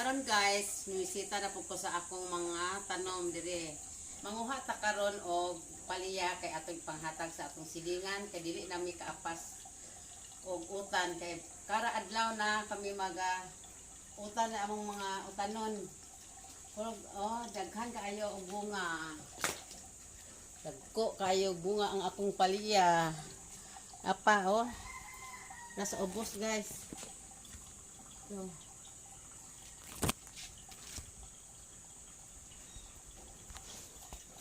Karon guys, numisita na po ko sa akong mga tanom dire. Manguha ta karon og palya kay atong panghatag sa atong silingan kay dili nami kaapas og utan kay kara adlaw na kami maga utan na among mga utanon. Pero daghan kaayo og bunga. Dagko kayo bunga ang akong palya. Apa nasa ubos guys. So,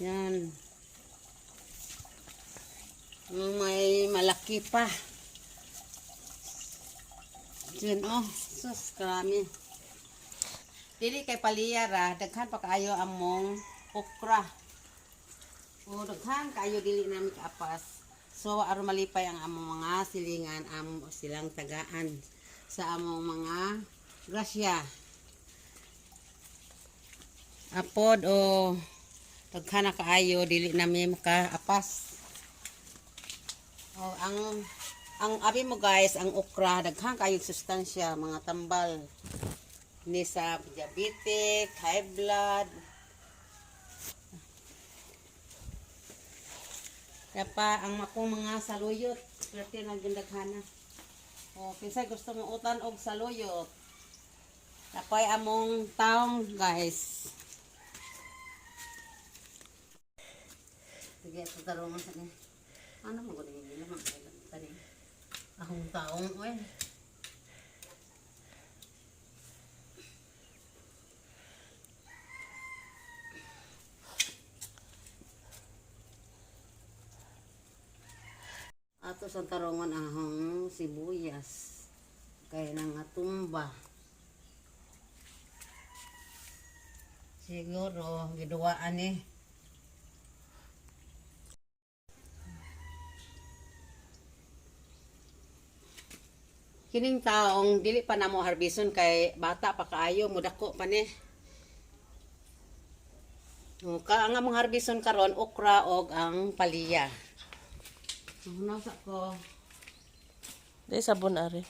yan. May malaki pa. Yan sus karami. Dili kay palya ra, daghan pa kaayo among okra. Daghan kaayo dili nami kaapas. So aron malipay ang among mga silingan, silang tagaan sa among mga grasya. Apod daghan na kaayo dili nami makaapas. Ang abi mo guys, ang okra daghan kaayo sustansya, mga tambal ni sa diabetic, high blood. Kapa ang akong mga saluyot, swerte na gindaghana. Pinsay gusto mo utan og saluyot. Napay among taong guys. Sige, tutarungan sa ni. Ano mo gud ni lamang tani? Akong taong ato sa tarungan ahong sibuyas kay nang atumba siguro giduwaan kining taong dili pa namo harbison kay bata pa kaayo mudako pa ni. Ang among harbison karon okra og ang palya. Nasa ko. Di sabon ari.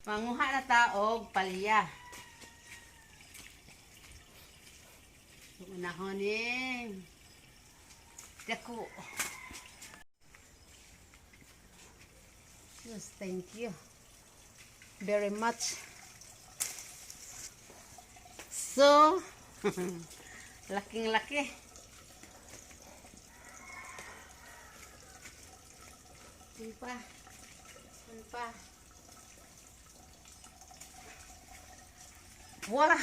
Manguha na ta og palya. Unahon dako. Yes, thank you very much. So, laking laki. Sunpa. Wala.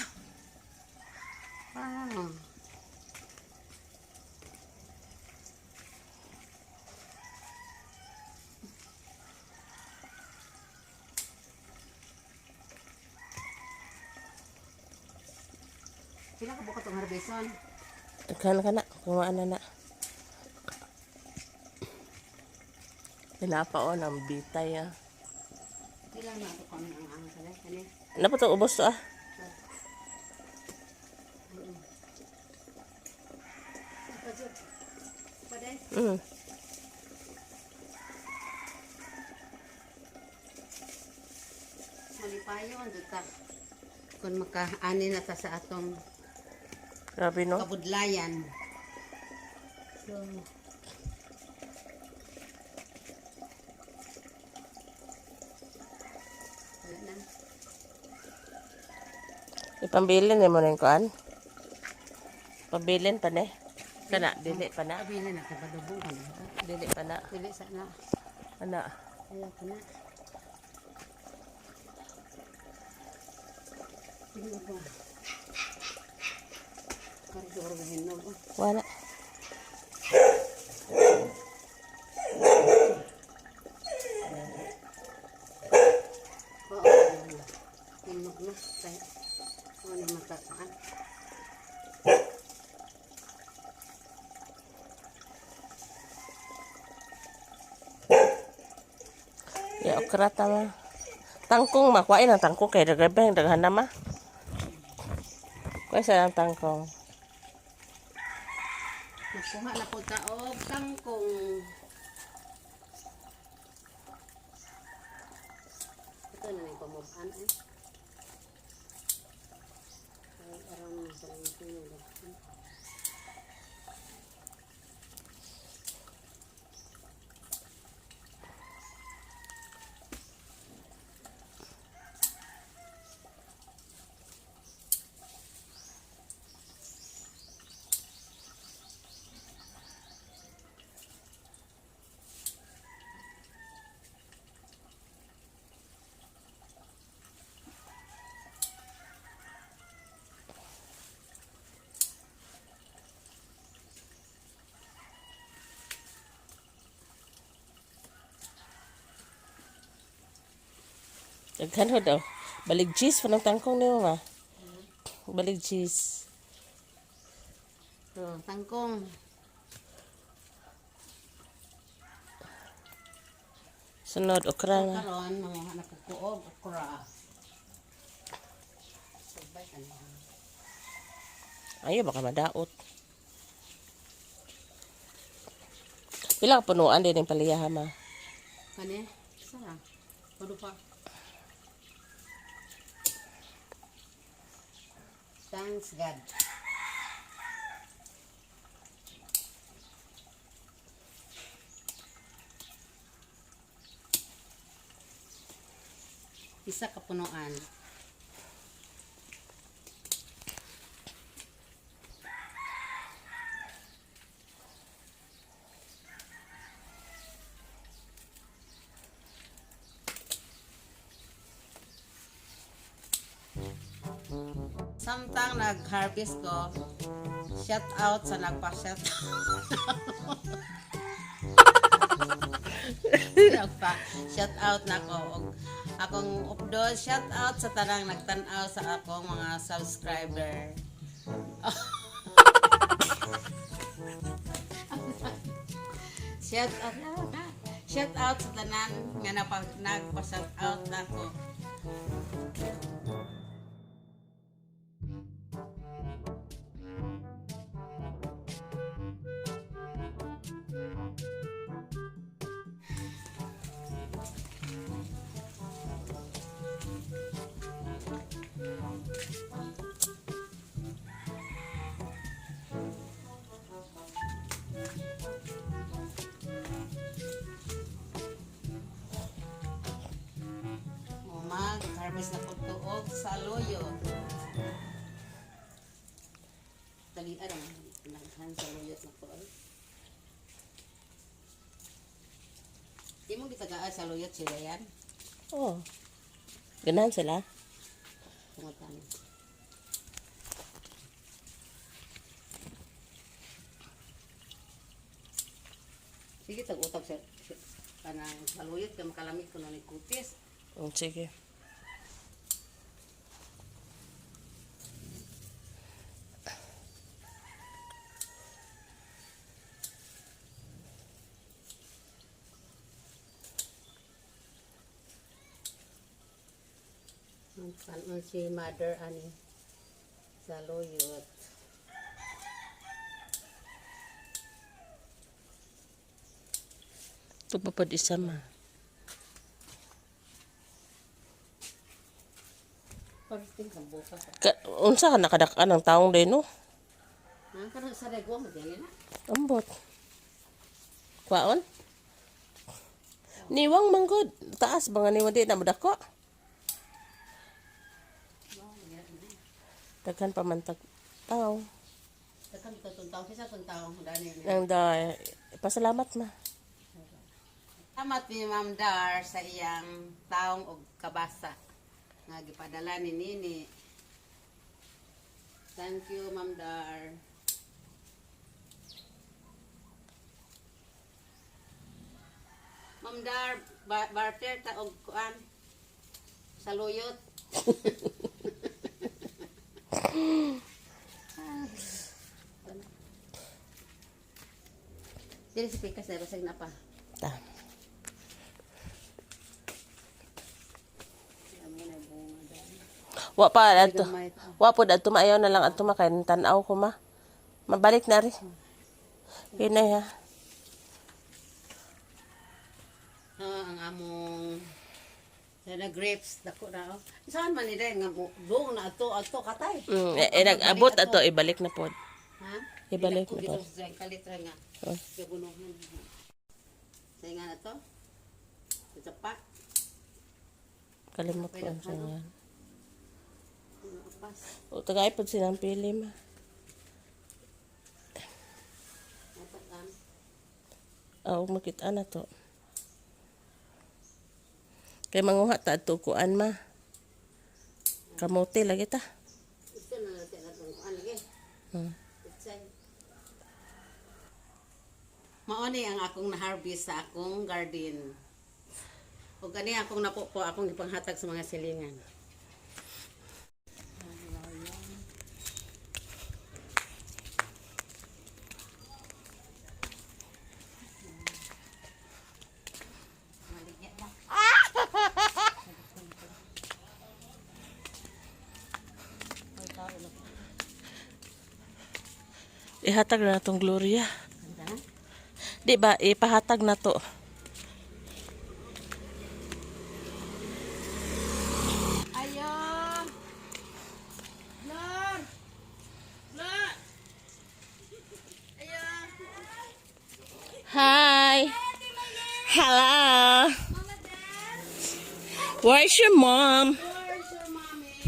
Pila ka buka tong harbison? Daghan ka na, kumaan na. Pinapa ng bitay Pila na ito kami ang kani. Ano pa ito ubos to Malipayon dito. Kung makaani na ta sa atong Grabe no? kabudlayan. So, Ipambilin mo na yung kuan? Pambilin pa ne? Kana, dili pa na? Pabilin na, kabadubong ka na. Dili pa na? Dili sana. Ana? Ayaw ka na. Tingnan ko. Karigor na hinog. Wala. Oo. puno no kay ano matataan. Ya okra tama. Tangkong makuhain ang tangkong kay dagabeng daghan na ma. Kuha sa ang tangkong. Nakuha na po ta og kangkong. Ito na yung pamuban eh. Ay, arang sa yung Daghan ho daw. Balig cheese pa ng tangkong niyo ma. Balig cheese. so, tangkong. Sunod okra na. Karon manguha na po ko og okra. Sabay ka na. Ayo baka madaot. Pila ka punuan din yung paliyaha ma. Kani? Sara. Pado pa. Thanks God. Isa ka punuan. Samtang nag-harvest ko, shout out sa nagpa-shout shout out na ko og akong updo, shout out sa tanang nagtan-aw sa akong mga subscriber. Shout out sa tanan nga nagpa-shout out nako. Mag-harvest na po tuog sa loyo. Talian ang naghan sa loyo na po. Di mo gitagaan sa loyo sila yan? Oh. Ganahan sila. Tungutan. Sige, tag-utag sa kanang saluyot kaya makalamit ko na ni kutis. Sige. Kanon si mother ani sa loyot. Ito pa pa isa ma. Pagting ka bukas. Unsa ka nakadak-an ng taong din no? Nang karon sa regwa mo dili na. Ambot. Kwaon? Niwang manggod. Taas ba nga niwang di na madako? Daghan pa man tag tao. Takan ka tuntaw sa tuntaw dani. Nang da pasalamat ma. Salamat ni Ma'am Dar sa iyang taong og kabasa nga gipadala ni Nini. Thank you, Ma'am Dar. Ma'am Dar, barter ta og kuan sa luyot. Dili si pikas na basag na pa. Ta. Wa pa adto. Wa po adto maayaw na lang adto makay tan-aw ko ma. Mabalik na ri. Kinay ha. Ang among na grapes dako na. Saan man ni nga dong na ato katay. Nag-abot ato ibalik na pod. Ha? Ibalik Dito na pod. sa kalitra nga. Oh. Gabunuhan. Sa nga na to. Ito pa. Kalimot ko sa yan. Pas. O tagay pod silang pili ma. Dapat lang. Makita na to. Kay manguha ta adto kuan ma. Kamote lagi ta. Ito na natin atong kuan lagi. Itsay. Maoni ang akong na-harvest sa akong garden. O gani akong napupo akong ipanghatag sa mga silingan. Ihatag na tong Gloria. Ganda. Di ba ipahatag na to. Ayo. Lor. Lor. Ayo. Hi. Hello. Where's your mom? Where's your mommy?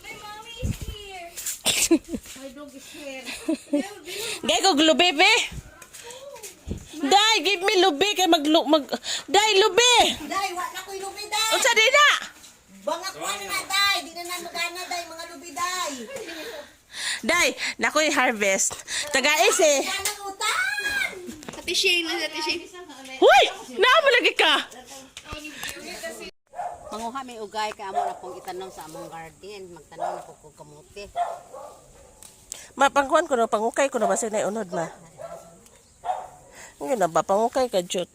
My mommy is here. My dog is here. Gay ko lubi be. Dai, give me lubi kay Dai lubi. Day, wa na ko'y lubi, day. Unsa di na? Bangak ko na, day. Di na magana, day. Mga lubi, day. Dai, nakoy harvest. Tagais eh. Sana utan. Ate Shane, Ate Shane. Huy, naamo lagi ka. Manguha may ugay kay amo na pong itanom sa among garden. Magtanom na po kog kamote. Mapangkuan ko na pangukay ko na basta na unod ma. Ngayon na ba pangukay ka jut.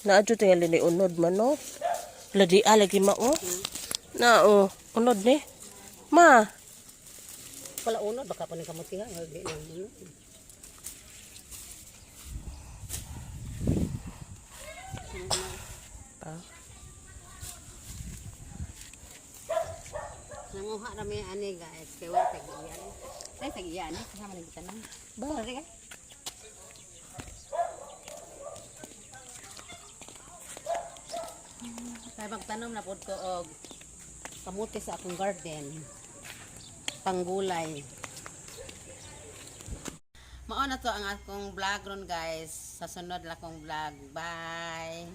Na jut nga lini unod man no. Ladi lagi ma oh. Na unod ni. Ma, Wala unod baka po ni kamote ha. Di na unod. Nanguha na may ani guys. Kaya wala tag-iyan. Ay tag-iyan. Kasama na kita na. ba? Sorry ka. Kaya magtanom na po ko og kamote sa akong garden. Panggulay. Mao na to ang akong vlog ron guys. Sa sunod la akong vlog. Bye.